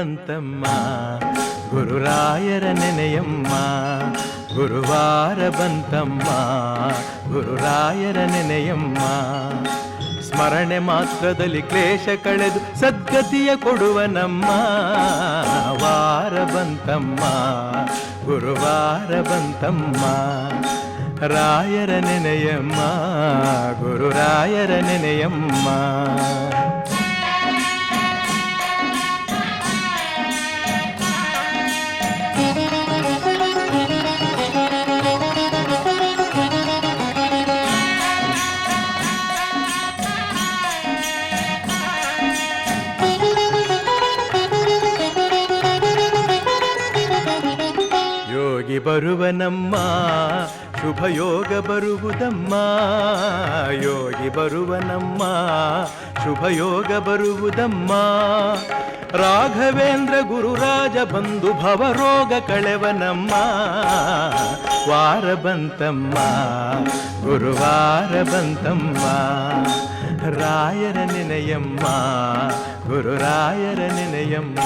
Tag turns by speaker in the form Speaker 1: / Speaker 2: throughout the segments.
Speaker 1: ಬಂತಮ್ಮ ಗುರುರಾಯರ ನೆನೆಯಮ್ಮ, ಗುರುವಾರ ಬಂತಮ್ಮ ಗುರುರಾಯರ ನೆನೆಯಮ್ಮ. ಸ್ಮರಣೆ ಮಾತ್ರದಲ್ಲಿ ಕ್ಲೇಶ ಕಳೆದು ಸದ್ಗತಿಯ ಕೊಡುವ ನಮ್ಮ ವಾರ ಬಂತಮ್ಮ ಗುರುವಾರ ಬಂತಮ್ಮ. ರಾಯರ ನೆನೆಯಮ್ಮ ಗುರುರಾಯರ ನೆನೆಯಮ್ಮ. ಯೋಗಿ ಬರುವನಮ್ಮ ಶುಭಯೋಗ ಬರುವುದಮ್ಮ, ಯೋಗಿ ಬರುವನಮ್ಮ ಶುಭಯೋಗ ಬರುವುದಮ್ಮ. ರಾಘವೇಂದ್ರ ಗುರುರಾಜ ಬಂಧು ಭವರೋಗ ಕಳೆವನಮ್ಮ ವಾರ ಬಂತಮ್ಮ ಗುರುವಾರ ಬಂತಮ್ಮ. ರಾಯರ ನೆನೆಯಮ್ಮ ಗುರುರಾಯರ ನೆನೆಯಮ್ಮ.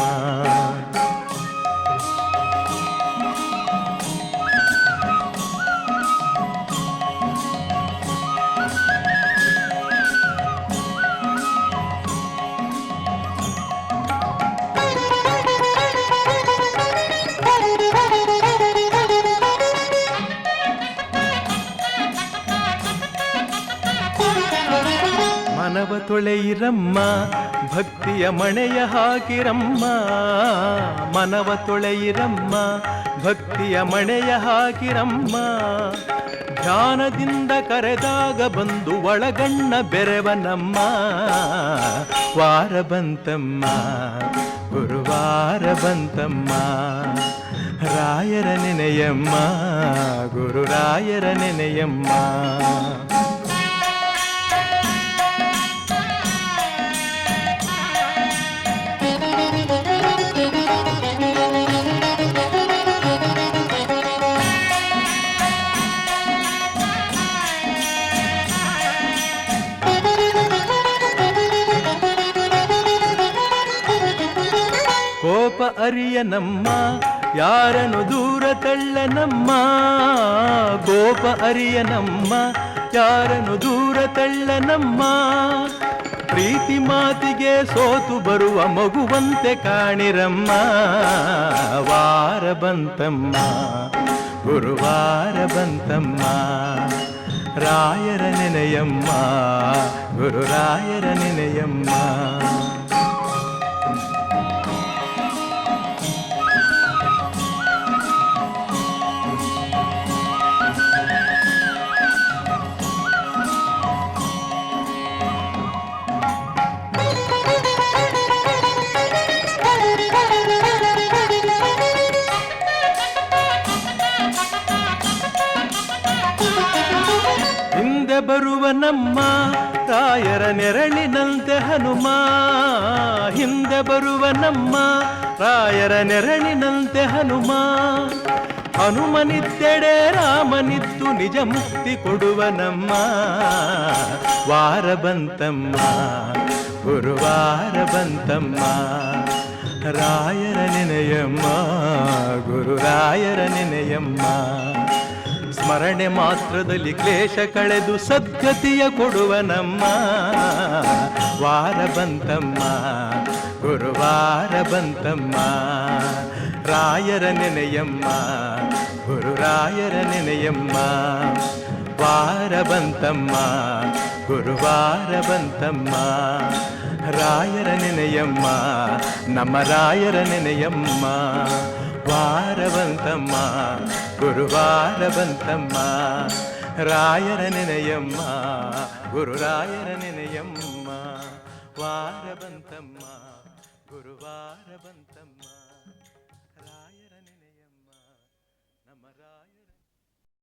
Speaker 1: ಮನವ ತೊಳೆಯಿರಮ್ಮ ಭಕ್ತಿಯ ಮಣೆಯ ಹಾಕಿರಮ್ಮ, ಮನವ ತೊಳೆಯಿರಮ್ಮ ಭಕ್ತಿಯ ಮಣೆಯ ಹಾಕಿರಮ್ಮ. ಧ್ಯಾನದಿಂದ ಕರೆದಾಗ ಬಂದು ಒಳಗಣ್ಣ ಬೆರೆವನಮ್ಮ ವಾರ ಬಂತಮ್ಮ ಗುರುವಾರ ಬಂತಮ್ಮ. ರಾಯರ ನೆನೆಯಮ್ಮ ಗುರುರಾಯರ ನೆನೆಯಮ್ಮ. ಕೋಪ ಅರಿಯನಮ್ಮ ಯಾರನು ದೂರ ತಳ್ಳನಮ್ಮ, ಕೋಪ ಅರಿಯನಮ್ಮ ಯಾರನು ದೂರ ತಳ್ಳನಮ್ಮ. ಪ್ರೀತಿ ಮಾತಿಗೆ ಸೋತು ಬರುವ ಮಗುವಂತೆ ಕಾಣಿರಮ್ಮ ವಾರ ಬಂತಮ್ಮ ಗುರುವಾರ ಬಂತಮ್ಮ. ರಾಯರ ನೆನೆಯಮ್ಮ ಗುರುರಾಯರ ನೆನೆಯಮ್ಮ. ಹಿಂದೆ ಬರುವ ನಮ್ಮ ರಾಯರ ನೆರಳಿನಂತೆ ಹನುಮ, ಹಿಂದೆ ಬರುವ ನಮ್ಮ ರಾಯರ ನೆರಳಿನಂತೆ ಹನುಮ. ಹನುಮನಿದ್ದೆಡೆ ರಾಮನಿದ್ದು ನಿಜ ಮುಕ್ತಿ ಕೊಡುವ ನಮ್ಮ ವಾರ ಬಂತಮ್ಮ ಗುರುವಾರ ಬಂತಮ್ಮ. ರಾಯರ ನೆನೆಯಮ್ಮ ಗುರುರಾಯರ ನೆನೆಯಮ್ಮ. ಸ್ಮರಣೆ ಮಾತ್ರದಲ್ಲಿ ಕ್ಲೇಶ ಕಳೆದು ಸದ್ಗತಿಯ ಕೊಡುವ ನಮ್ಮ ವಾರ ಬಂತಮ್ಮ ಗುರುವಾರ ಬಂತಮ್ಮ. ರಾಯರ ನೆನೆಯಮ್ಮ ಗುರುರಾಯರ ನೆನೆಯಮ್ಮ. ವಾರ ಬಂತಮ್ಮ ಗುರುವಾರ ಬಂತಮ್ಮ. ರಾಯರ ನೆನೆಯಮ್ಮ ನಮ್ಮ ರಾಯರ ನೆನೆಯಮ್ಮ. ವಾರ ಬಂತಮ್ಮ ಗುರುವಾರ ಬಂತಮ್ಮ. ರಾಯರ ನೆನೆಯಮ್ಮ ಗುರುರಾಯರ ನೆನೆಯಮ್ಮ. ವಾರ ಬಂತಮ್ಮ ಗುರುವಾರ ಬಂತಮ್ಮ.